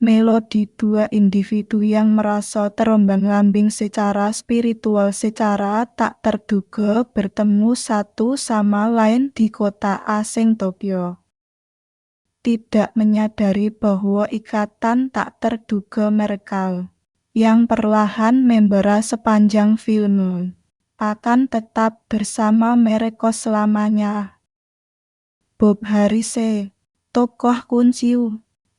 Melodi dua individu yang merasa terombang-ambing secara spiritual secara tak terduga bertemu satu sama lain di kota asing Tokyo. Tidak menyadari bahwa ikatan tak terduga mereka, yang perlahan membara sepanjang film, akan tetap bersama mereka selamanya. Bob Harris, tokoh kunci,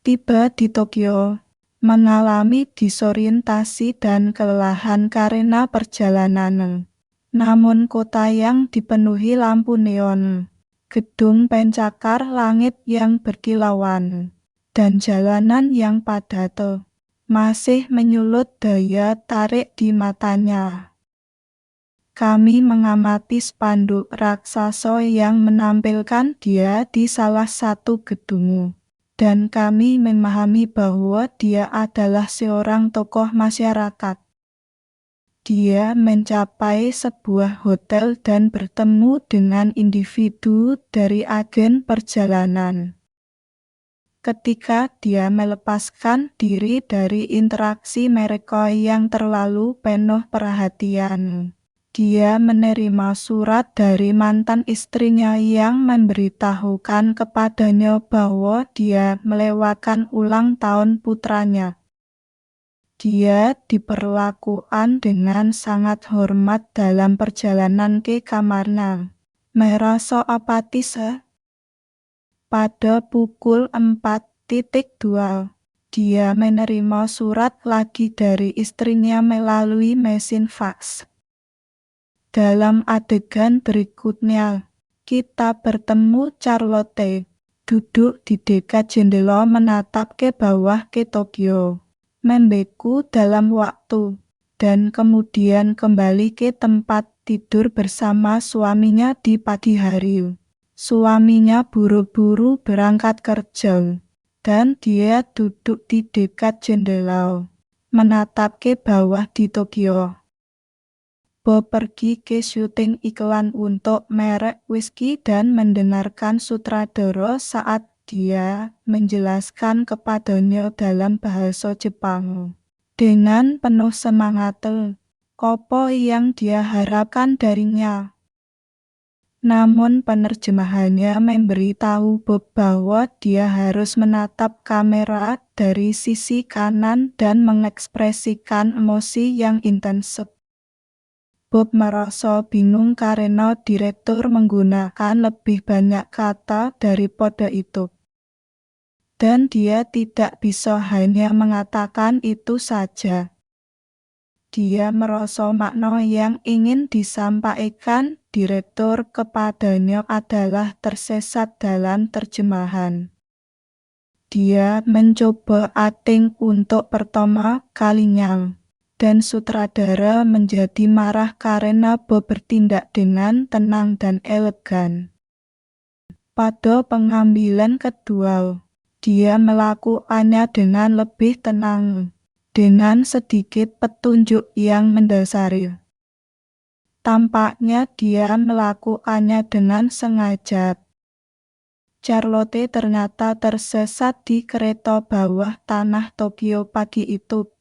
tiba di Tokyo, mengalami disorientasi dan kelelahan karena perjalanan. Namun kota yang dipenuhi lampu neon, gedung pencakar langit yang berkilauan, dan jalanan yang padat, masih menyulut daya tarik di matanya. Kami mengamati spanduk raksasa yang menampilkan dia di salah satu gedung, dan kami memahami bahwa dia adalah seorang tokoh masyarakat. Dia mencapai sebuah hotel dan bertemu dengan individu dari agen perjalanan. Ketika dia melepaskan diri dari interaksi mereka yang terlalu penuh perhatian, dia menerima surat dari mantan istrinya yang memberitahukan kepadanya bahwa dia melewatkan ulang tahun putranya. Dia diperlakukan dengan sangat hormat dalam perjalanan ke kamarnya. Merasa apatis. Pada pukul 4.2, dia menerima surat lagi dari istrinya melalui mesin fax. Dalam adegan berikutnya, kita bertemu Charlotte, duduk di dekat jendela menatap ke bawah ke Tokyo, membeku dalam waktu, dan kemudian kembali ke tempat tidur bersama suaminya di pagi hari. Suaminya buru-buru berangkat kerja, dan dia duduk di dekat jendela, menatap ke bawah di Tokyo. Bob pergi ke syuting iklan untuk merek whisky dan mendengarkan sutradara saat dia menjelaskan kepadanya dalam bahasa Jepang. Dengan penuh semangat, apa yang dia harapkan darinya. Namun penerjemahannya memberitahu Bob bahwa dia harus menatap kamera dari sisi kanan dan mengekspresikan emosi yang intens. Bob merasa bingung karena direktur menggunakan lebih banyak kata daripada itu. Dan dia tidak bisa hanya mengatakan itu saja. Dia merasa makna yang ingin disampaikan direktur kepadanya adalah tersesat dalam terjemahan. Dia mencoba akting untuk pertama kalinya, dan sutradara menjadi marah karena Bob bertindak dengan tenang dan elegan. Pada pengambilan kedua, dia melakukannya dengan lebih tenang, dengan sedikit petunjuk yang mendasari. Tampaknya dia melakukannya dengan sengaja. Charlotte ternyata tersesat di kereta bawah tanah Tokyo pagi itu.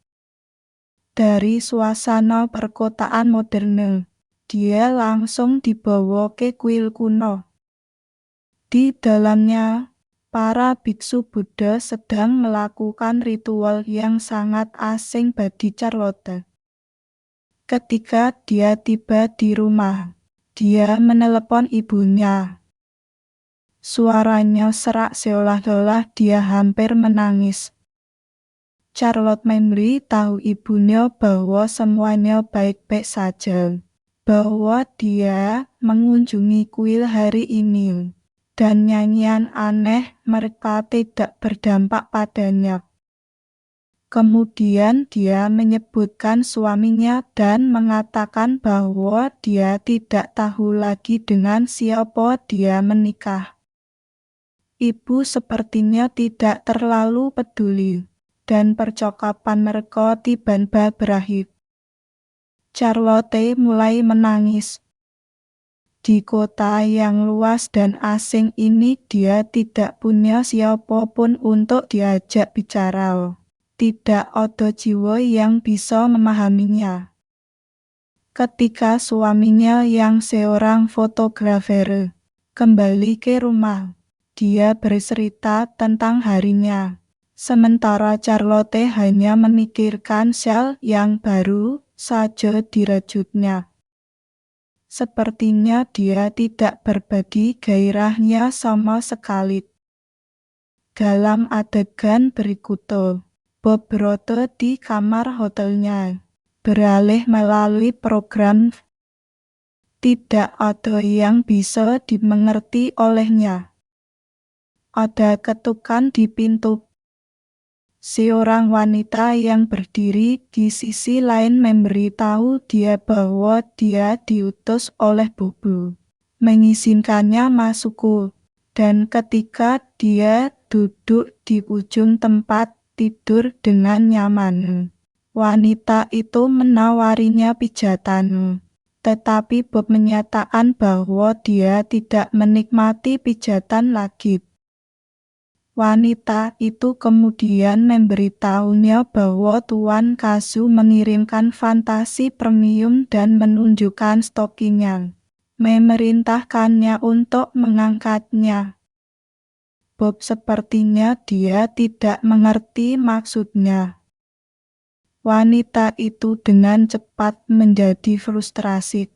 Dari suasana perkotaan modern, dia langsung dibawa ke kuil kuno. Di dalamnya, para biksu Buddha sedang melakukan ritual yang sangat asing bagi Charlotte. Ketika dia tiba di rumah, dia menelepon ibunya. Suaranya serak seolah-olah dia hampir menangis. Charlotte memberitahu ibunya bahwa semuanya baik-baik saja, bahwa dia mengunjungi kuil hari ini, dan nyanyian aneh mereka tidak berdampak padanya. Kemudian dia menyebutkan suaminya dan mengatakan bahwa dia tidak tahu lagi dengan siapa dia menikah. Ibu sepertinya tidak terlalu peduli, dan percakapan mereka tiba-tiba berakhir. Charlotte mulai menangis. Di kota yang luas dan asing ini dia tidak punya siapapun untuk diajak bicara. tidak ada jiwa yang bisa memahaminya. Ketika suaminya yang seorang fotografer kembali ke rumah, dia bercerita tentang harinya. Sementara Charlotte hanya memikirkan shawl yang baru saja dirajutnya. Sepertinya dia tidak berbagi gairahnya sama sekali. Dalam adegan berikutnya, Bob berada di kamar hotelnya, beralih melalui program. Tidak ada yang bisa dimengerti olehnya. Ada ketukan di pintu. Seorang wanita yang berdiri di sisi lain memberitahu dia bahwa dia diutus oleh Bobo, mengizinkannya masuk. Dan ketika dia duduk di ujung tempat tidur dengan nyaman, wanita itu menawarinya pijatan. Tetapi Bob menyatakan bahwa dia tidak menikmati pijatan lagi. Wanita itu kemudian memberitahunya bahwa Tuan Kazu mengirimkan fantasi premium dan menunjukkan stokingnya, memerintahkannya untuk mengangkatnya. Bob sepertinya dia tidak mengerti maksudnya. Wanita itu dengan cepat menjadi frustrasi.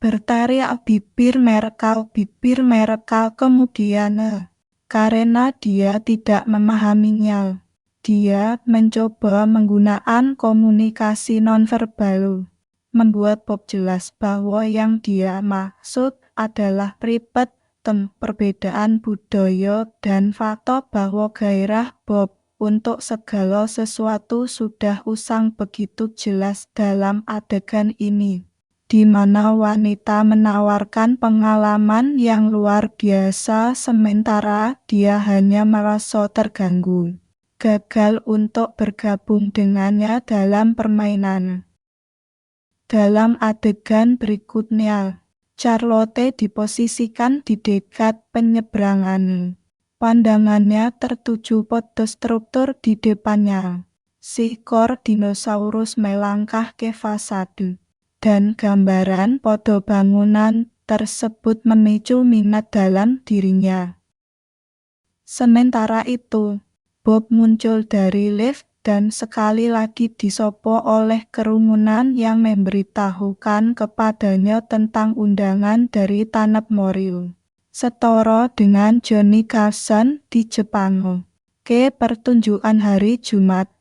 Berteriak bibir mereka kemudian. Karena dia tidak memahaminya, dia mencoba menggunakan komunikasi nonverbal, membuat Bob jelas bahwa yang dia maksud adalah pribadi, perbedaan budaya dan fakta bahwa gairah Bob untuk segala sesuatu sudah usang begitu jelas dalam adegan ini, di mana wanita menawarkan pengalaman yang luar biasa sementara dia hanya merasa terganggu, gagal untuk bergabung dengannya dalam permainan. Dalam adegan berikutnya, Charlotte diposisikan di dekat penyeberangan. Pandangannya tertuju pada struktur di depannya. Seekor dinosaurus melangkah ke fasade, dan gambaran pada bangunan tersebut memicu minat dalam dirinya. Sementara itu, Bob muncul dari lift dan sekali lagi disopo oleh kerumunan yang memberitahukan kepadanya tentang undangan dari Tanep Moril, setara dengan Johnny Carson di Jepang, ke pertunjukan hari Jumat.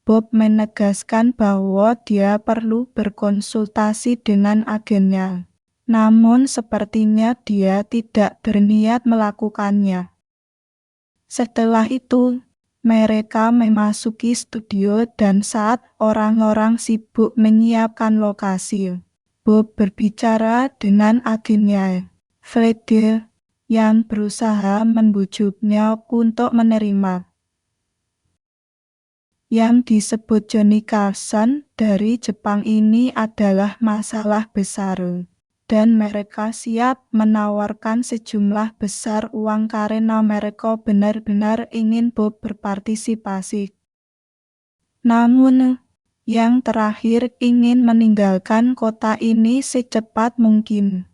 Bob menegaskan bahwa dia perlu berkonsultasi dengan agennya, namun sepertinya dia tidak berniat melakukannya. Setelah itu, mereka memasuki studio dan saat orang-orang sibuk menyiapkan lokasi, Bob berbicara dengan agennya, Freddy, yang berusaha membujuknya untuk menerima. Yang disebut Johnny Carson dari Jepang ini adalah masalah besar, dan mereka siap menawarkan sejumlah besar uang karena mereka benar-benar ingin Bob berpartisipasi. Namun, yang terakhir ingin meninggalkan kota ini secepat mungkin.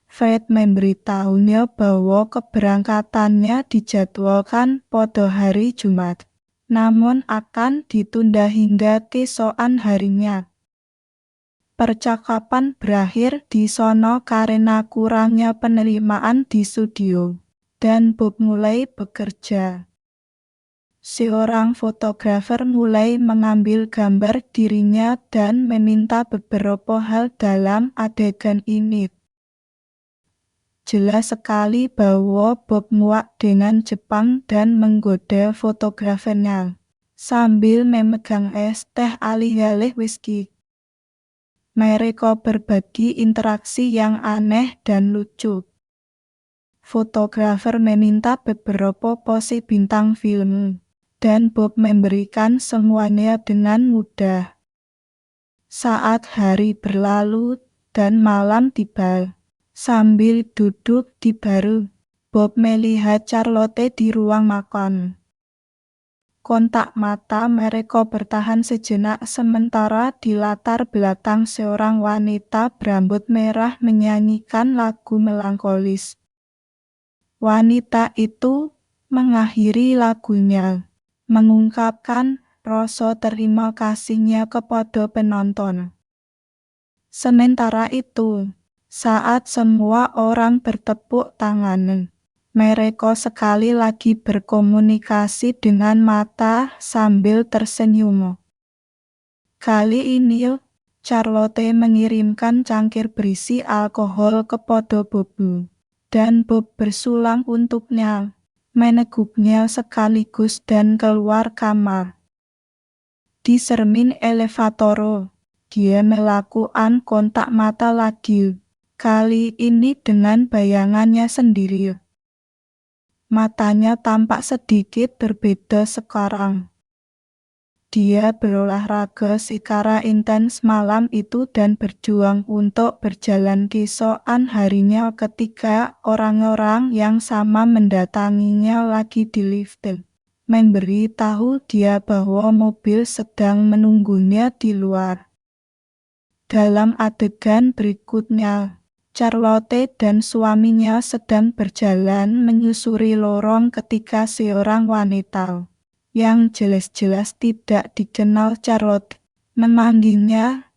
Fred memberitahunya bahwa keberangkatannya dijadwalkan pada hari Jumat, namun akan ditunda hingga keesokan harinya. Percakapan berakhir di sono karena kurangnya penerimaan di studio, dan Bob mulai bekerja. Seorang fotografer mulai mengambil gambar dirinya dan meminta beberapa hal dalam adegan ini. Jelas sekali bahwa Bob muak dengan Jepang dan menggoda fotografernya, sambil memegang es teh alih-alih whisky. Mereka berbagi interaksi yang aneh dan lucu. Fotografer meminta beberapa pose bintang film, dan Bob memberikan semuanya dengan mudah. Saat hari berlalu dan malam tiba, sambil duduk di bar, Bob melihat Charlotte di ruang makan. kontak mata mereka bertahan sejenak sementara di latar belakang seorang wanita berambut merah menyanyikan lagu melankolis. Wanita itu mengakhiri lagunya, mengungkapkan rasa terima kasihnya kepada penonton. Sementara itu, saat semua orang bertepuk tangan, mereka sekali lagi berkomunikasi dengan mata sambil tersenyum. Kali ini, Charlotte mengirimkan cangkir berisi alkohol kepada Bob, dan Bob bersulang untuknya, meneguknya sekaligus dan keluar kamar. Di cermin elevator, dia melakukan kontak mata lagi, kali ini dengan bayangannya sendiri. Matanya tampak sedikit berbeda sekarang. Dia berolahraga secara intens malam itu dan berjuang untuk berjalan keesokan harinya ketika orang-orang yang sama mendatanginya lagi di lift, memberi tahu dia bahwa mobil sedang menunggunya di luar. Dalam adegan berikutnya, Charlotte dan suaminya sedang berjalan menyusuri lorong ketika seorang wanita yang jelas-jelas tidak dikenal Charlotte memanggilnya.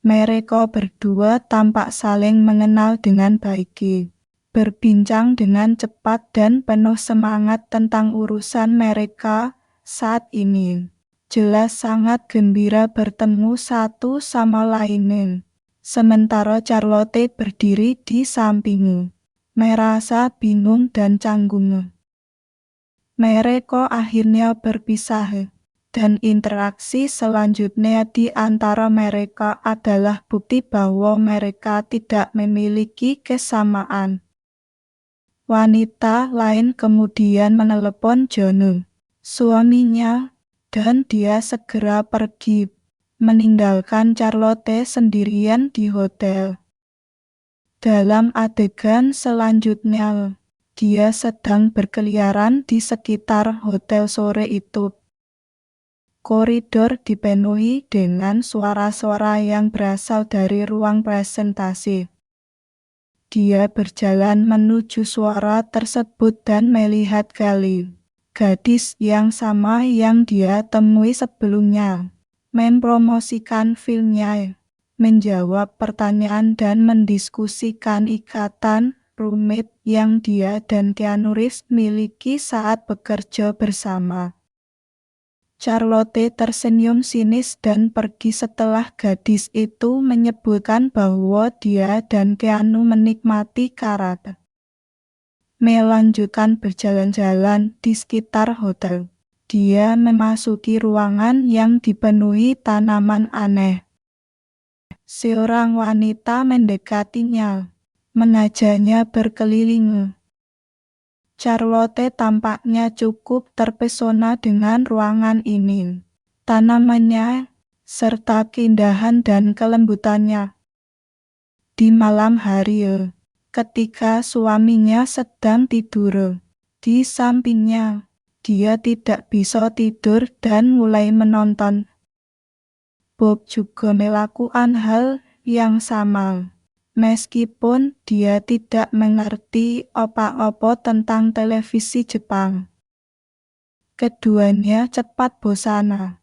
Mereka berdua tampak saling mengenal dengan baik, berbincang dengan cepat dan penuh semangat tentang urusan mereka saat ini. Jelas sangat gembira bertemu satu sama lain. Sementara Charlotte berdiri di sampingnya, merasa bingung dan canggung. Mereka akhirnya berpisah, dan interaksi selanjutnya di antara mereka adalah bukti bahwa mereka tidak memiliki kesamaan. Wanita lain kemudian menelepon John, suaminya, dan dia segera pergi, meninggalkan Charlotte sendirian di hotel. Dalam adegan selanjutnya, dia sedang berkeliaran di sekitar hotel sore itu. Koridor dipenuhi dengan suara-suara yang berasal dari ruang presentasi. Dia berjalan menuju suara tersebut dan melihat Kelly, gadis yang sama yang dia temui sebelumnya, mempromosikan filmnya, menjawab pertanyaan dan mendiskusikan ikatan rumit yang dia dan Keanu Reeves miliki saat bekerja bersama. Charlotte tersenyum sinis dan pergi setelah gadis itu menyebutkan bahwa dia dan Keanu menikmati karat. Melanjutkan berjalan-jalan di sekitar hotel. Dia memasuki ruangan yang dipenuhi tanaman aneh. Seorang wanita mendekatinya, mengajaknya berkeliling. Charlotte tampaknya cukup terpesona dengan ruangan ini, tanamannya, serta keindahan dan kelembutannya. Di malam hari, ketika suaminya sedang tidur di sampingnya, dia tidak bisa tidur dan mulai menonton. Bob juga melakukan hal yang sama. Meskipun dia tidak mengerti apa-apa tentang televisi Jepang. Keduanya cepat bosan.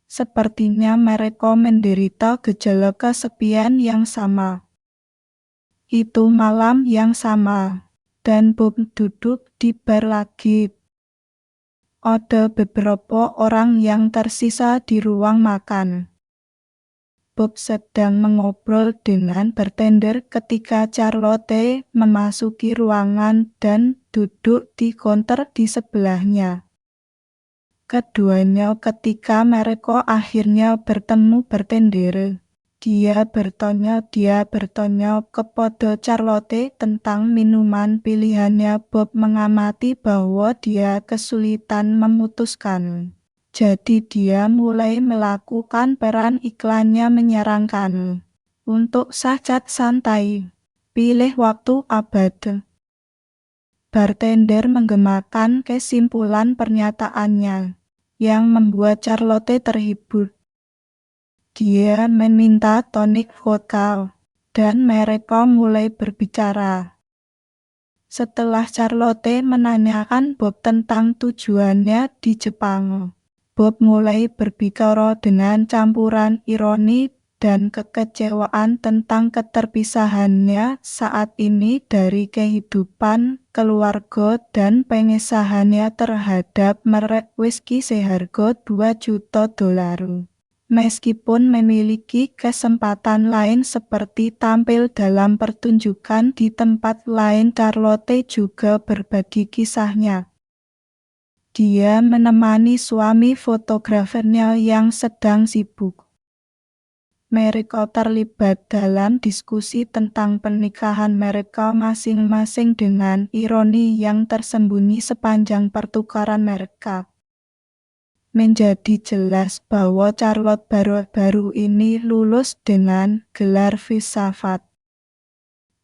Sepertinya mereka menderita gejala kesepian yang sama. Itu malam yang sama, dan Bob duduk di bar lagi. Ada beberapa orang yang tersisa di ruang makan. Bob sedang mengobrol dengan bartender ketika Charlotte memasuki ruangan dan duduk di counter di sebelahnya. Keduanya ketika mereka akhirnya bertemu bartender, dia bertanya kepada Charlotte tentang minuman pilihannya. Bob mengamati bahwa dia kesulitan memutuskan. Jadi dia mulai melakukan peran iklannya menyarankan. Untuk sacat santai, pilih waktu abad. Bartender menggemakan kesimpulan pernyataannya, yang membuat Charlotte terhibur. Dia meminta tonik vodka, dan mereka mulai berbicara. Setelah Charlotte menanyakan Bob tentang tujuannya di Jepang, Bob mulai berbicara dengan campuran ironi dan kekecewaan tentang keterpisahannya saat ini dari kehidupan keluarga dan pengesahannya terhadap merek whisky seharga $2 juta. Meskipun memiliki kesempatan lain seperti tampil dalam pertunjukan di tempat lain, Charlotte juga berbagi kisahnya. Dia menemani suami fotografernya yang sedang sibuk. Mereka terlibat dalam diskusi tentang pernikahan mereka masing-masing dengan ironi yang tersembunyi sepanjang pertukaran mereka. Menjadi jelas bahwa Charlotte baru-baru ini lulus dengan gelar filsafat.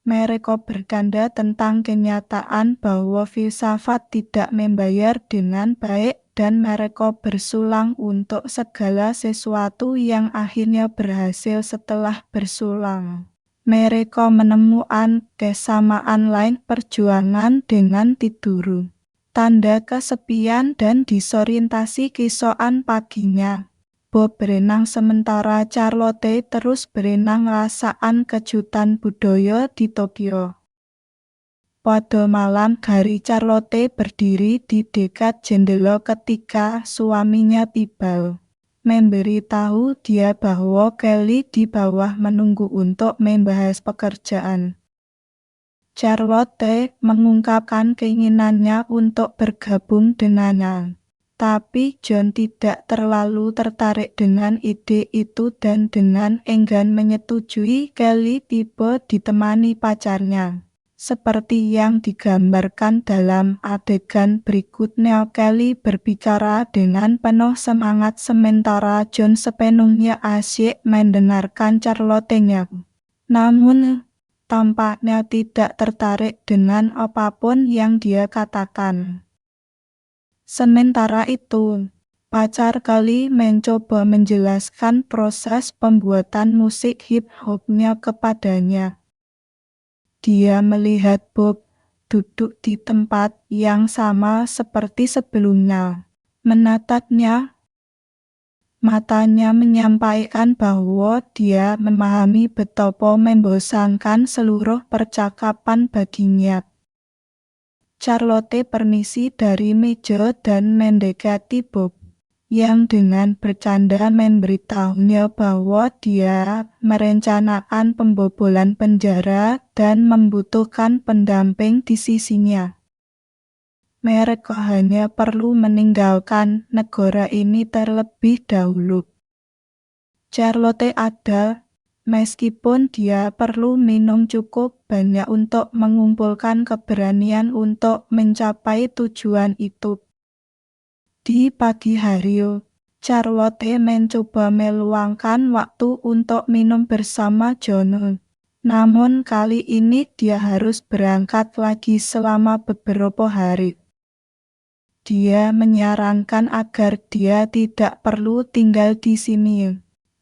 Mereka bercanda tentang kenyataan bahwa filsafat tidak membayar dengan baik dan mereka bersulang untuk segala sesuatu yang akhirnya berhasil setelah bersulang. Mereka menemukan kesamaan lain perjuangan dengan tidur. Tanda kesepian dan disorientasi keesokan paginya. Bob berenang sementara Charlotte terus berenang rasaan kejutan budaya di Tokyo. Pada malam hari Charlotte berdiri di dekat jendela ketika suaminya tiba. Memberitahu dia bahwa Kelly di bawah menunggu untuk membahas pekerjaan. Charlotte mengungkapkan keinginannya untuk bergabung dengannya. Tapi John tidak terlalu tertarik dengan ide itu dan dengan enggan menyetujui Kelly tiba ditemani pacarnya. Seperti yang digambarkan dalam adegan berikutnya, Kelly berbicara dengan penuh semangat sementara John sepenuhnya asyik mendengarkan Charlotte-nya. Namun, tampaknya tidak tertarik dengan apapun yang dia katakan. Sementara itu, pacar Kelly mencoba menjelaskan proses pembuatan musik hip-hopnya kepadanya. Dia melihat Bob duduk di tempat yang sama seperti sebelumnya, menatapnya. Matanya menyampaikan bahwa dia memahami betapa membosankan seluruh percakapan baginya. Charlotte permisi dari meja dan mendekati Bob, yang dengan bercanda memberitahunya bahwa dia merencanakan pembobolan penjara dan membutuhkan pendamping di sisinya. Mereka hanya perlu meninggalkan negara ini terlebih dahulu. Charlotte ada, meskipun dia perlu minum cukup banyak untuk mengumpulkan keberanian untuk mencapai tujuan itu. Di pagi hari, Charlotte mencoba meluangkan waktu untuk minum bersama John. Namun kali ini dia harus berangkat lagi selama beberapa hari. Dia menyarankan agar dia tidak perlu tinggal di sini.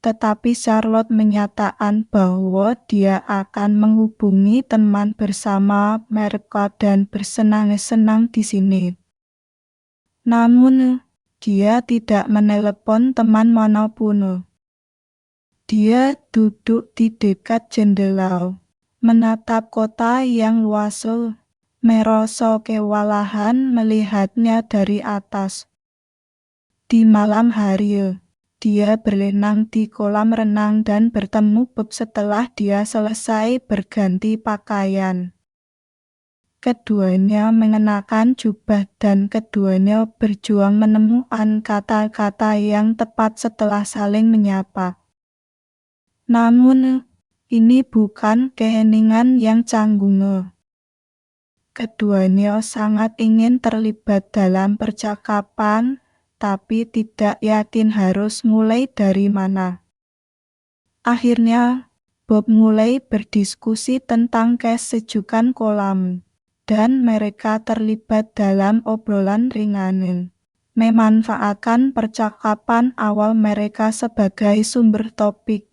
Tetapi Charlotte menyatakan bahwa dia akan menghubungi teman bersama mereka dan bersenang-senang di sini. Namun, dia tidak menelepon teman manapun. Dia duduk di dekat jendela, menatap kota yang luas. Merasa kewalahan melihatnya dari atas. Di malam hari, dia berenang di kolam renang dan bertemu Bob setelah dia selesai berganti pakaian. Keduanya mengenakan jubah dan keduanya berjuang menemukan kata-kata yang tepat setelah saling menyapa. Namun, ini bukan keheningan yang canggung. Keduanya sangat ingin terlibat dalam percakapan, tapi tidak yakin harus mulai dari mana. Akhirnya, Bob mulai berdiskusi tentang kesejukan kolam. dan mereka terlibat dalam obrolan ringan. Memanfaatkan percakapan awal mereka sebagai sumber topik.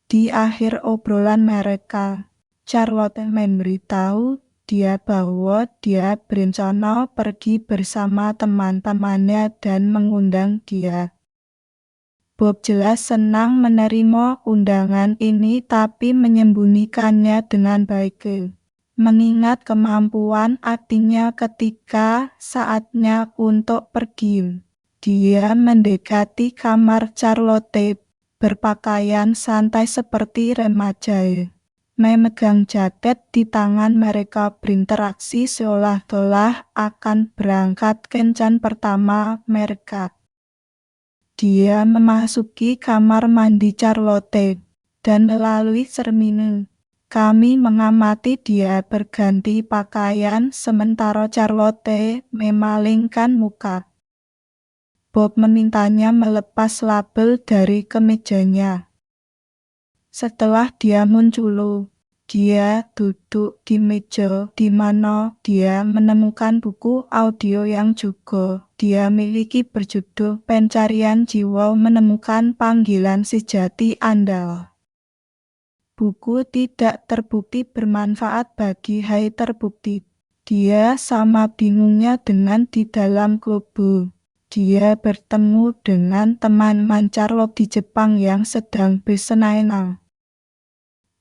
Di akhir obrolan mereka, Charlotte memberitahu dia bahwa dia berencana pergi bersama teman-temannya dan mengundang dia. Bob jelas senang menerima undangan ini tapi menyembunyikannya dengan baik. Mengingat kemampuan aktingnya ketika saatnya untuk pergi. Dia mendekati kamar Charlotte, berpakaian santai seperti remaja. Memegang jaket di tangan mereka berinteraksi seolah-olah akan berangkat kencan pertama mereka. Dia memasuki kamar mandi Charlotte, dan melalui cermin kami mengamati dia berganti pakaian sementara Charlotte memalingkan muka. Bob memintanya melepas label dari kemejanya. Setelah dia muncul, dia duduk di meja di mana dia menemukan buku audio yang juga dia miliki berjudul Pencarian Jiwa Menemukan Panggilan Sejati Anda. Buku tidak terbukti bermanfaat bagi Hai terbukti. Dia sama bingungnya dengan di dalam klub. Dia bertemu dengan teman-teman Charlotte di Jepang yang sedang bersenang-senang.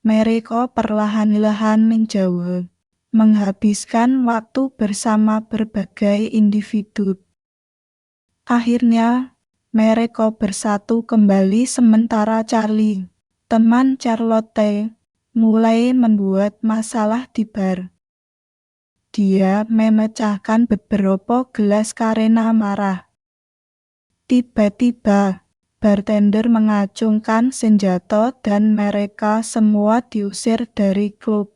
Mereka perlahan-lahan menjauh, menghabiskan waktu bersama berbagai individu. Akhirnya, mereka bersatu kembali sementara Charlie, teman Charlotte, mulai membuat masalah di bar. Dia memecahkan beberapa gelas karena marah. Tiba-tiba, bartender mengacungkan senjata dan mereka semua diusir dari klub.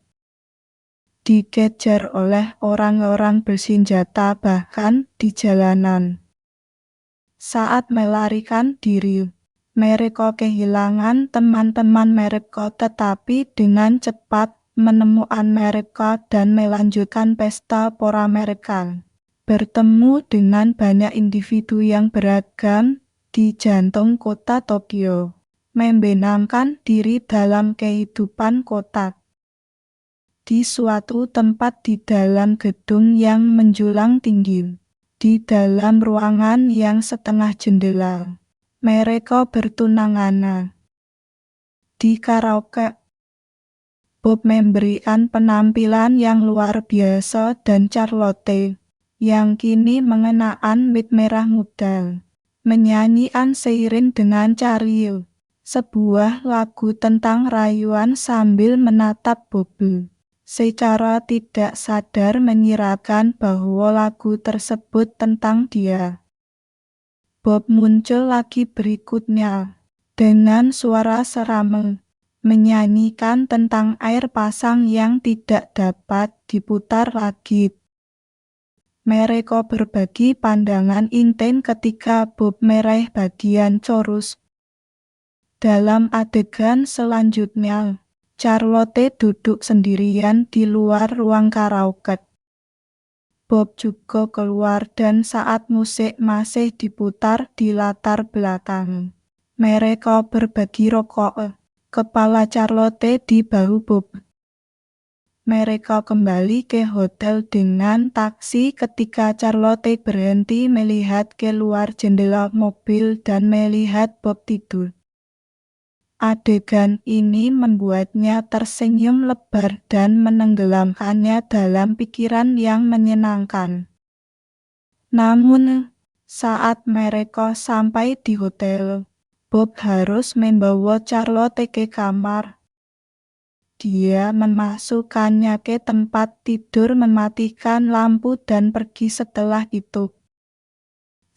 Dikejar oleh orang-orang bersenjata bahkan di jalanan. Saat melarikan diri, mereka kehilangan teman-teman mereka tetapi dengan cepat menemukan mereka dan melanjutkan pesta pora mereka. Bertemu dengan banyak individu yang beragam di jantung kota Tokyo, membenamkan diri dalam kehidupan kota. Di suatu tempat di dalam gedung yang menjulang tinggi, di dalam ruangan yang setengah jendela, mereka bertunangan. Di karaoke, Bob memberikan penampilan yang luar biasa dan Charlotte, yang kini mengenakan wig merah muda, menyanyikan seiring dengan Charlie, sebuah lagu tentang rayuan sambil menatap Bob. Secara tidak sadar menyiratkan bahwa lagu tersebut tentang dia. Bob muncul lagi berikutnya, dengan suara seram, menyanyikan tentang air pasang yang tidak dapat diputar lagi. Mereka berbagi pandangan intim ketika Bob meraih bagian chorus. Dalam adegan selanjutnya, Charlotte duduk sendirian di luar ruang karaoke. Bob juga keluar dan saat musik masih diputar di latar belakang, mereka berbagi rokok. Kepala Charlotte di bahu Bob. Mereka kembali ke hotel dengan taksi ketika Charlotte berhenti melihat keluar jendela mobil dan melihat Bob tidur. Adegan ini membuatnya tersenyum lebar dan menenggelamkannya dalam pikiran yang menyenangkan. Namun, saat mereka sampai di hotel, Bob harus membawa Charlotte ke kamar. Dia memasukkannya ke tempat tidur, mematikan lampu dan pergi setelah itu.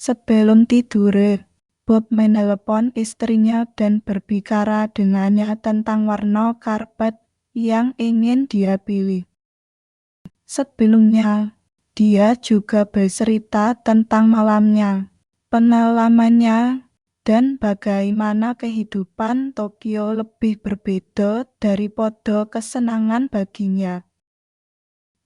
Sebelum tidur, Bob menelepon istrinya dan berbicara dengannya tentang warna karpet yang ingin dia pilih. Sebelumnya, dia juga bercerita tentang malamnya, pengalamannya, dan bagaimana kehidupan Tokyo lebih berbeda daripada kesenangan baginya.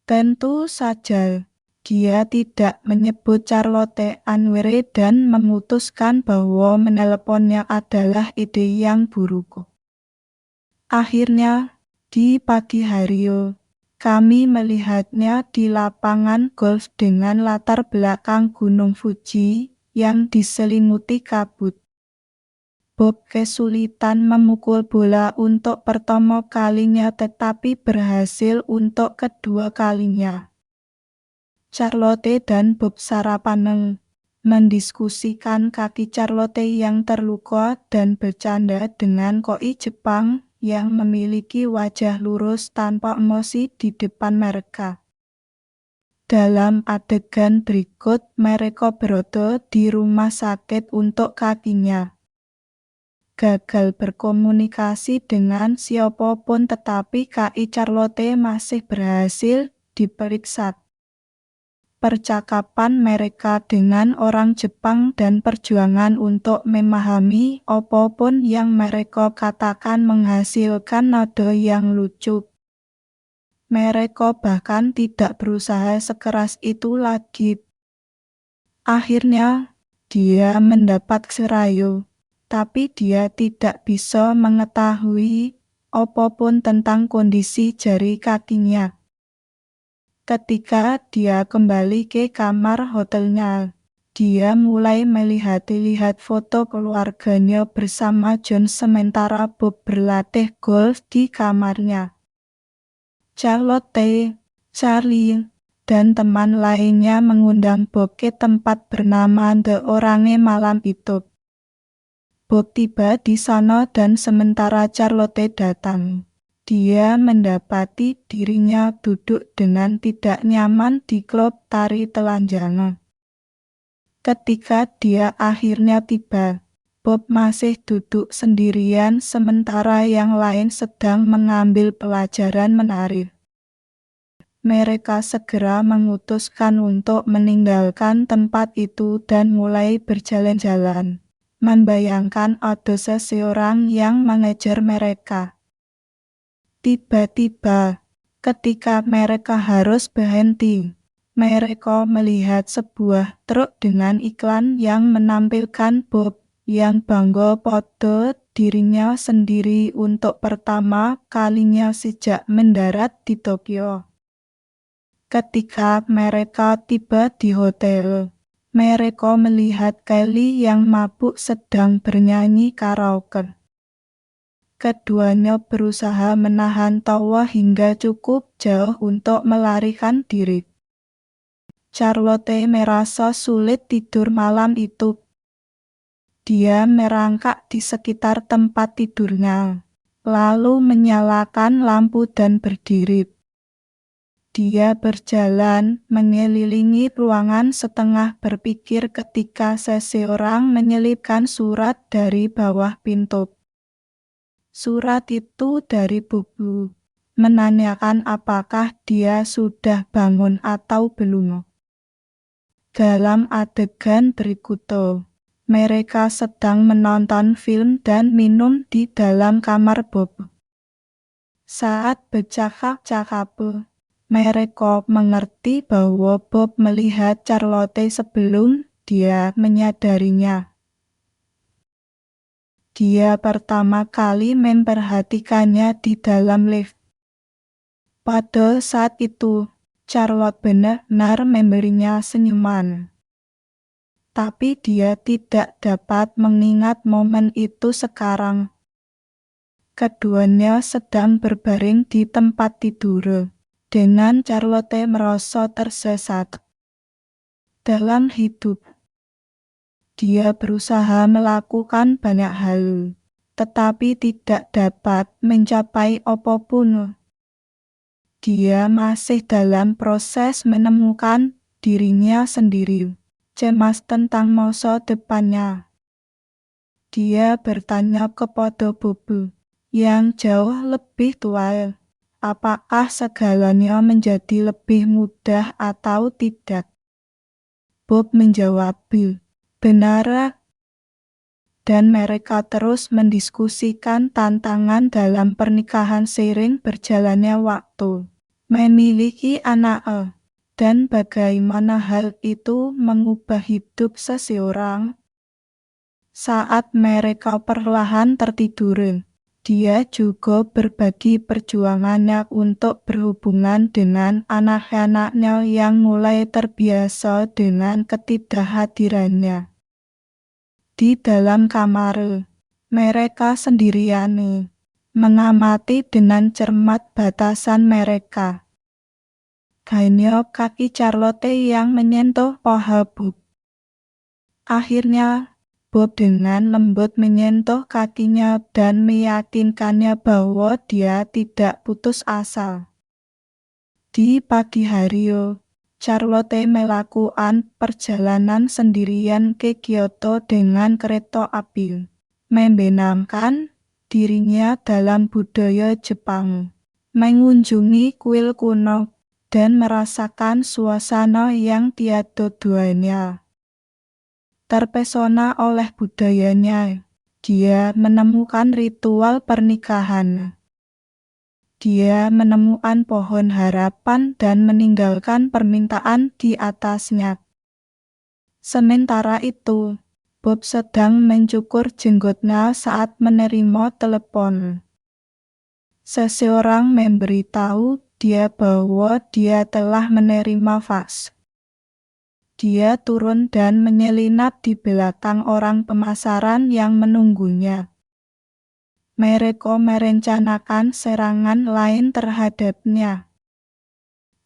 Tentu saja, dia tidak menyebut Charlotte Anwere dan memutuskan bahwa menelponnya adalah ide yang buruk. Akhirnya, di pagi hari, kami melihatnya di lapangan golf dengan latar belakang Gunung Fuji yang diselimuti kabut. Bob kesulitan memukul bola untuk pertama kalinya tetapi berhasil untuk kedua kalinya. Charlotte dan Bob sarapan, mendiskusikan kaki Charlotte yang terluka dan bercanda dengan koi Jepang yang memiliki wajah lurus tanpa emosi di depan mereka. Dalam adegan berikut, mereka berada di rumah sakit untuk kakinya. Gagal berkomunikasi dengan siapapun tetapi KI Charlotte masih berhasil diperiksa. Percakapan mereka dengan orang Jepang dan perjuangan untuk memahami apapun yang mereka katakan menghasilkan nada yang lucu. Mereka bahkan tidak berusaha sekeras itu lagi. Akhirnya, dia mendapat serayu. Tapi dia tidak bisa mengetahui apapun tentang kondisi jari kakinya. Ketika dia kembali ke kamar hotelnya, dia mulai melihat-lihat foto keluarganya bersama John sementara Bob berlatih golf di kamarnya. Charlotte, Charlie, dan teman lainnya mengundang Bob ke tempat bernama The Orange malam itu. Bob tiba di sana dan sementara Charlotte datang, dia mendapati dirinya duduk dengan tidak nyaman di klub tari telanjang. Ketika dia akhirnya tiba, Bob masih duduk sendirian sementara yang lain sedang mengambil pelajaran menari. Mereka segera memutuskan untuk meninggalkan tempat itu dan mulai berjalan-jalan, membayangkan ada seseorang yang mengejar mereka. Tiba-tiba, ketika mereka harus berhenti, mereka melihat sebuah truk dengan iklan yang menampilkan Bob yang bangga pada dirinya sendiri untuk pertama kalinya sejak mendarat di Tokyo. Ketika mereka tiba di hotel, mereka melihat Kelly yang mabuk sedang bernyanyi karaoke. Keduanya berusaha menahan tawa hingga cukup jauh untuk melarikan diri. Charlotte merasa sulit tidur malam itu. Dia merangkak di sekitar tempat tidurnya, lalu menyalakan lampu dan berdiri. Dia berjalan mengelilingi ruangan setengah berpikir ketika seseorang menyelipkan surat dari bawah pintu. Surat itu dari Bubu, menanyakan apakah dia sudah bangun atau belum. Dalam adegan berikutnya, mereka sedang menonton film dan minum di dalam kamar Bob. Saat bercakap-cakap, mereka mengerti bahwa Bob melihat Charlotte sebelum dia menyadarinya. Dia pertama kali memperhatikannya di dalam lift. Pada saat itu, Charlotte benar-benar memberinya senyuman. Tapi dia tidak dapat mengingat momen itu sekarang. Keduanya sedang berbaring di tempat tidur. Dengan Charlotte merasa tersesat dalam hidup. Dia berusaha melakukan banyak hal, tetapi tidak dapat mencapai apapun. Dia masih dalam proses menemukan dirinya sendiri, cemas tentang masa depannya. Dia bertanya kepada Bob, yang jauh lebih tua. Apakah segalanya menjadi lebih mudah atau tidak? Bob menjawab, benar. Dan mereka terus mendiskusikan tantangan dalam pernikahan seiring berjalannya waktu. memiliki anak, dan bagaimana hal itu mengubah hidup seseorang. Saat mereka perlahan tertidur, dia juga berbagi perjuangannya untuk berhubungan dengan anak-anaknya yang mulai terbiasa dengan ketidakhadirannya. Di dalam kamar, mereka sendirian, mengamati dengan cermat batasan mereka. Hanya kaki Charlotte yang menyentuh paha Bob. Akhirnya, Bob dengan lembut menyentuh kakinya dan meyakinkannya bahwa dia tidak putus asa. Di pagi hari, Charlotte melakukan perjalanan sendirian ke Kyoto dengan kereta api, membenamkan dirinya dalam budaya Jepang, mengunjungi kuil kuno, dan merasakan suasana yang tiada duanya. Terpesona oleh budayanya, dia menemukan ritual pernikahan. Dia menemukan pohon harapan dan meninggalkan permintaan di atasnya. Sementara itu, Bob sedang mencukur jenggotnya saat menerima telepon. Seseorang memberitahu dia bahwa dia telah menerima fax. Dia turun dan menyelinap di belakang orang pemasaran yang menunggunya. Mereka merencanakan serangan lain terhadapnya.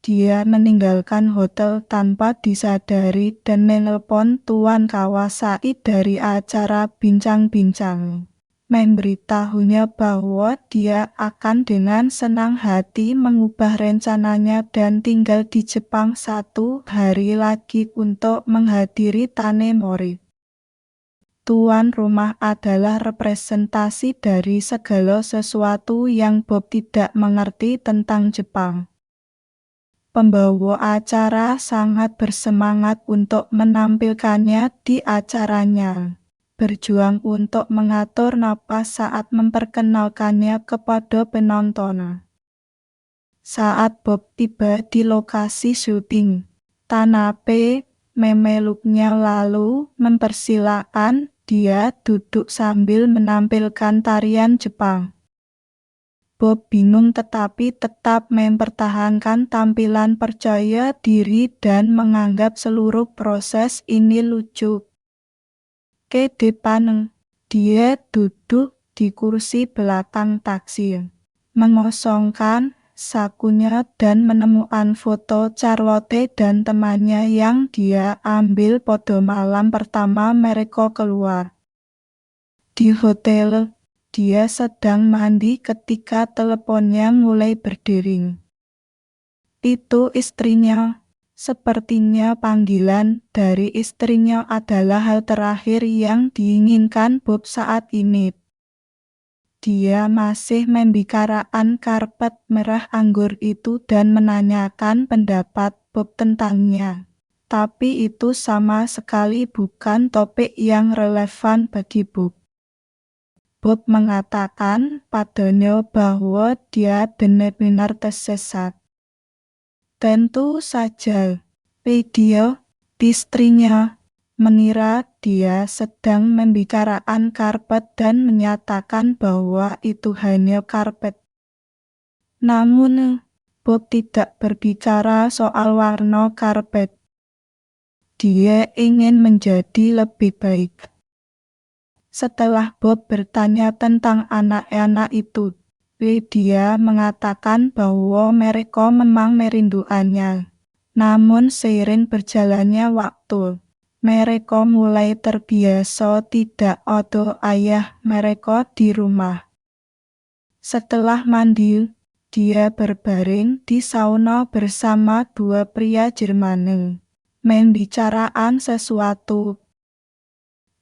Dia meninggalkan hotel tanpa disadari dan menelpon Tuan Kawasaki dari acara bincang-bincang, memberitahunya bahwa dia akan dengan senang hati mengubah rencananya dan tinggal di Jepang 1 hari lagi untuk menghadiri Tanemori. Tuan rumah adalah representasi dari segala sesuatu yang Bob tidak mengerti tentang Jepang. Pembawa acara sangat bersemangat untuk menampilkannya di acaranya, berjuang untuk mengatur napas saat memperkenalkannya kepada penonton. Saat Bob tiba di lokasi syuting, Tanabe memeluknya lalu mempersilakan dia duduk sambil menampilkan tarian Jepang. Bob bingung tetapi tetap mempertahankan tampilan percaya diri dan menganggap seluruh proses ini lucu. Ke depan, dia duduk di kursi belakang taksi, mengosongkan sakunya dan menemukan foto Charlotte dan temannya yang dia ambil pada malam pertama mereka keluar. Di hotel, dia sedang mandi ketika teleponnya mulai berdering. Itu istrinya. Sepertinya panggilan dari istrinya adalah hal terakhir yang diinginkan Bob saat ini. Dia masih membicarakan karpet merah anggur itu dan menanyakan pendapat Bob tentangnya. Tapi itu sama sekali bukan topik yang relevan bagi Bob. Bob mengatakan padanya bahwa dia benar-benar tersesat. Tentu saja, Lydia, istrinya, mengira dia sedang membicarakan karpet dan menyatakan bahwa itu hanya karpet. Namun, Bob tidak berbicara soal warna karpet. Dia ingin menjadi lebih baik. Setelah Bob bertanya tentang anak-anak itu, dia mengatakan bahwa mereka memang merindukannya. Namun seiring berjalannya waktu, mereka mulai terbiasa tidak ada ayah mereka di rumah. Setelah mandi, dia berbaring di sauna bersama 2 pria Jerman, membicarakan sesuatu.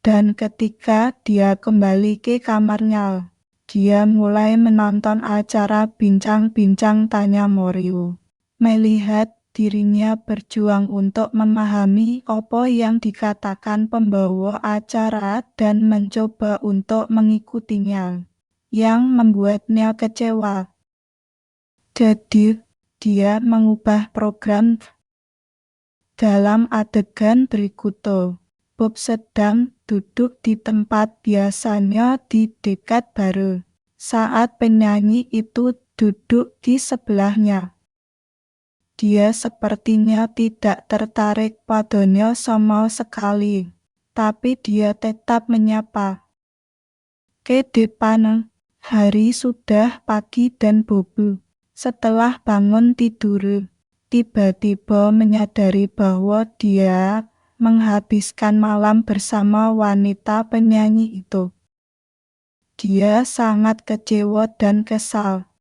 Dan ketika dia kembali ke kamarnya, dia mulai menonton acara bincang-bincang Tanya Morio. Melihat dirinya berjuang untuk memahami apa yang dikatakan pembawa acara dan mencoba untuk mengikutinya, yang membuatnya kecewa. Jadi, dia mengubah program. Dalam adegan berikutnya, Bob sedang duduk di tempat biasanya di dekat bar, saat penyanyi itu duduk di sebelahnya. Dia sepertinya tidak tertarik padanya sama sekali, tapi dia tetap menyapa. Ke depan, hari sudah pagi dan Bob, setelah bangun tidur, tiba-tiba menyadari bahwa dia menghabiskan malam bersama wanita penyanyi itu. Dia sangat kecewa dan kesal.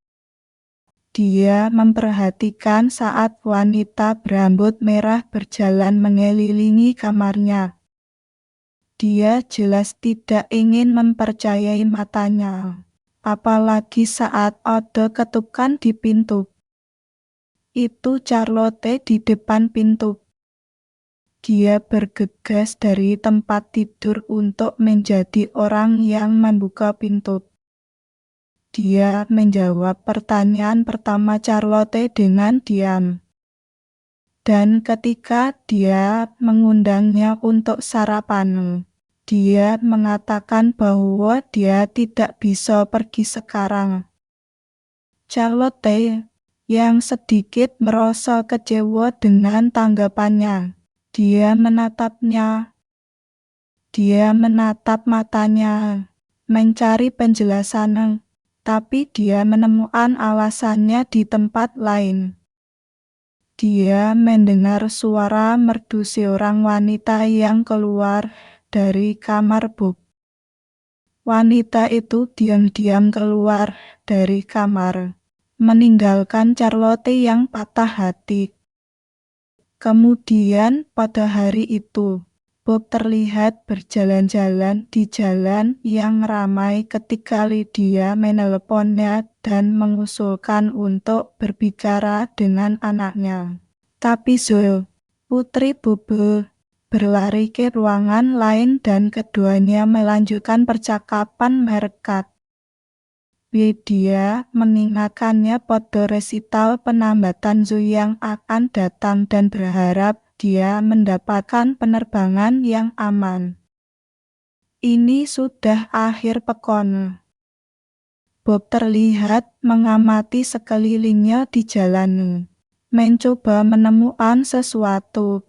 Dia memperhatikan saat wanita berambut merah berjalan mengelilingi kamarnya. Dia jelas tidak ingin mempercayai matanya, apalagi saat ada ketukan di pintu. Itu Charlotte di depan pintu. Dia bergegas dari tempat tidur untuk menjadi orang yang membuka pintu. Dia menjawab pertanyaan pertama Charlotte dengan diam. Dan ketika dia mengundangnya untuk sarapan, dia mengatakan bahwa dia tidak bisa pergi sekarang. Charlotte, yang sedikit merasa kecewa dengan tanggapannya, dia menatapnya. Dia menatap matanya, mencari penjelasan, tapi dia menemukan alasannya di tempat lain. Dia mendengar suara merdu seorang wanita yang keluar dari kamar Bob. Wanita itu diam-diam keluar dari kamar, meninggalkan Charlotte yang patah hati. Kemudian pada hari itu, Bob terlihat berjalan-jalan di jalan yang ramai ketika Lydia meneleponnya dan mengusulkan untuk berbicara dengan anaknya. Tapi Zoe, putri Bob, berlari ke ruangan lain dan keduanya melanjutkan percakapan mereka. Lydia mengingatkannya pada resital penambatan Zoe yang akan datang dan berharap dia mendapatkan penerbangan yang aman. Ini sudah akhir pekan. Bob terlihat mengamati sekelilingnya di jalan, mencoba menemukan sesuatu.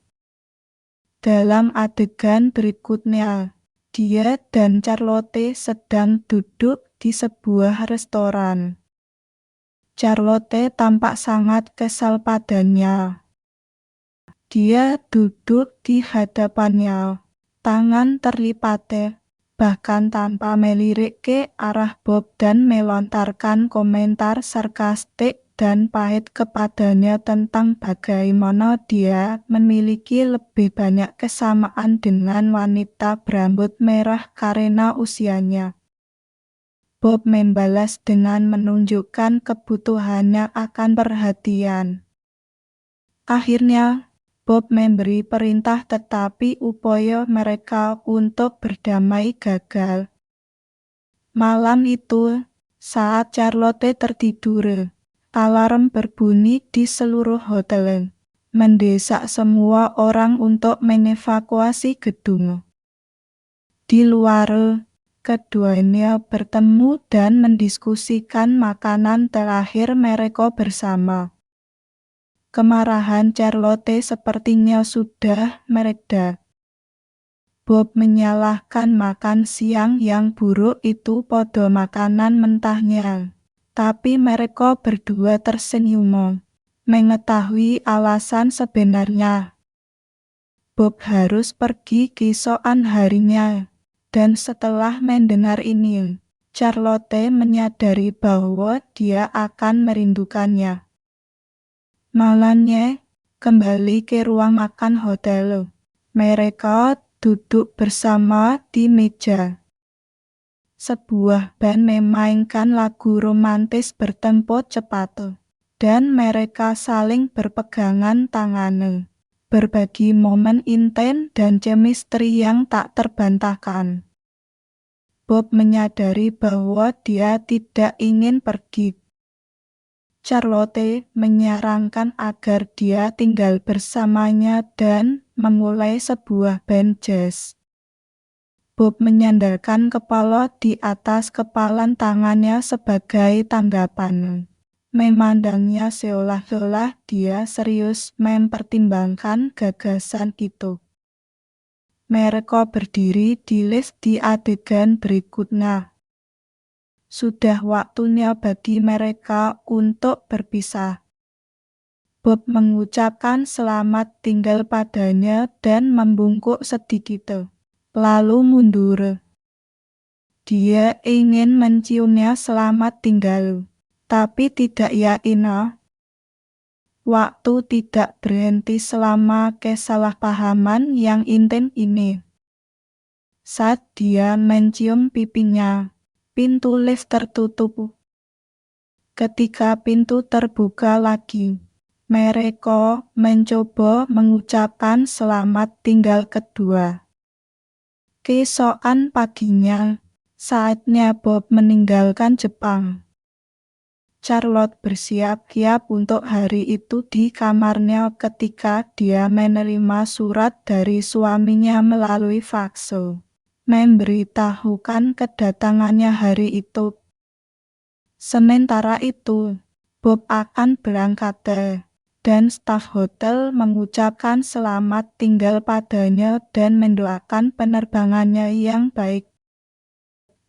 Dalam adegan berikutnya, dia dan Charlotte sedang duduk di sebuah restoran. Charlotte tampak sangat kesal padanya. Dia duduk di hadapannya, tangan terlipat, bahkan tanpa melirik ke arah Bob dan melontarkan komentar sarkastik dan pahit kepadanya tentang bagaimana dia memiliki lebih banyak kesamaan dengan wanita berambut merah karena usianya. Bob membalas dengan menunjukkan kebutuhannya akan perhatian. Akhirnya, Bob memberi perintah tetapi upaya mereka untuk berdamai gagal. Malam itu, saat Charlotte tertidur, alarm berbunyi di seluruh hotel, mendesak semua orang untuk mengevakuasi gedung. Di luar, keduanya bertemu dan mendiskusikan makanan terakhir mereka bersama. Kemarahan Charlotte sepertinya sudah mereda. Bob menyalahkan makan siang yang buruk itu pada makanan mentahnya, tapi mereka berdua tersenyum, mengetahui alasan sebenarnya. Bob harus pergi keesokan harinya. Dan setelah mendengar ini, Charlotte menyadari bahwa dia akan merindukannya. Malamnya, kembali ke ruang makan hotel. Mereka duduk bersama di meja. Sebuah band memainkan lagu romantis bertempo cepat, dan mereka saling berpegangan tangan, berbagi momen intens dan chemistry yang tak terbantahkan. Bob menyadari bahwa dia tidak ingin pergi. Charlotte menyarankan agar dia tinggal bersamanya dan memulai sebuah band jazz. Bob menyandarkan kepala di atas kepalan tangannya sebagai tanggapan. Memandangnya seolah-olah dia serius mempertimbangkan gagasan itu. Mereka berdiri di lift di adegan berikutnya. Sudah waktunya bagi mereka untuk berpisah. Bob mengucapkan selamat tinggal padanya dan membungkuk sedikit. Lalu mundur. Dia ingin menciumnya selamat tinggal, tapi tidak yakin. Waktu tidak berhenti selama kesalahpahaman yang intim ini. Saat dia mencium pipinya, pintu lift tertutup. Ketika pintu terbuka lagi, mereka mencoba mengucapkan selamat tinggal kedua. Keesokan paginya, saatnya Bob meninggalkan Jepang. Charlotte bersiap-siap untuk hari itu di kamarnya ketika dia menerima surat dari suaminya melalui faks. Memberitahukan kedatangannya hari itu. Sementara itu, Bob akan berangkat dan staf hotel mengucapkan selamat tinggal padanya dan mendoakan penerbangannya yang baik.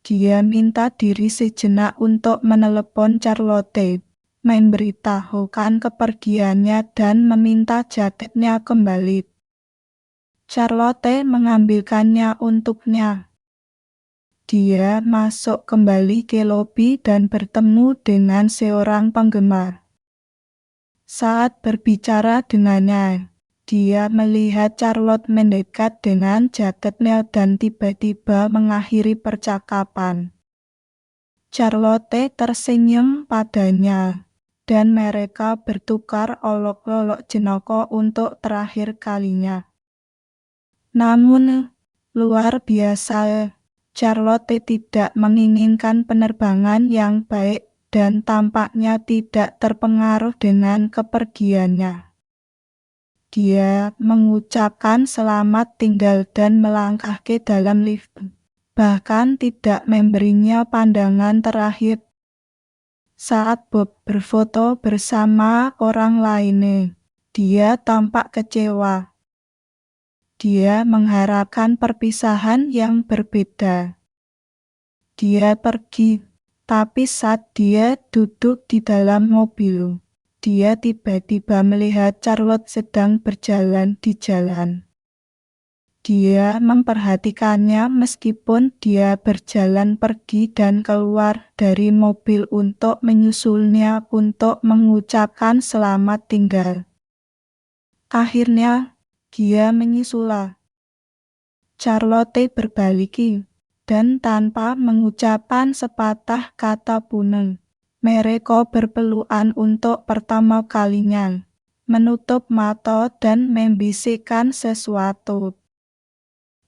Dia minta diri sejenak untuk menelepon Charlotte, memberitahukan kepergiannya dan meminta jaketnya kembali. Charlotte mengambilkannya untuknya. Dia masuk kembali ke lobi dan bertemu dengan seorang penggemar. Saat berbicara dengannya, dia melihat Charlotte mendekat dengan jaketnya dan tiba-tiba mengakhiri percakapan. Charlotte tersenyum padanya, dan mereka bertukar olok-olok jenaka untuk terakhir kalinya. Namun, luar biasa, Charlotte tidak menginginkan penerbangan yang baik dan tampaknya tidak terpengaruh dengan kepergiannya. Dia mengucapkan selamat tinggal dan melangkah ke dalam lift, bahkan tidak memberinya pandangan terakhir. Saat Bob berfoto bersama orang lainnya, dia tampak kecewa. Dia mengharapkan perpisahan yang berbeda. Dia pergi, tapi saat dia duduk di dalam mobil, dia tiba-tiba melihat Charlotte sedang berjalan di jalan. Dia memperhatikannya meskipun dia berjalan pergi dan keluar dari mobil untuk menyusulnya untuk mengucapkan selamat tinggal. Akhirnya, dia menyusul. Charlotte berbalik dan tanpa mengucapkan sepatah kata pun, mereka berpelukan untuk pertama kalinya, menutup mata dan membisikkan sesuatu.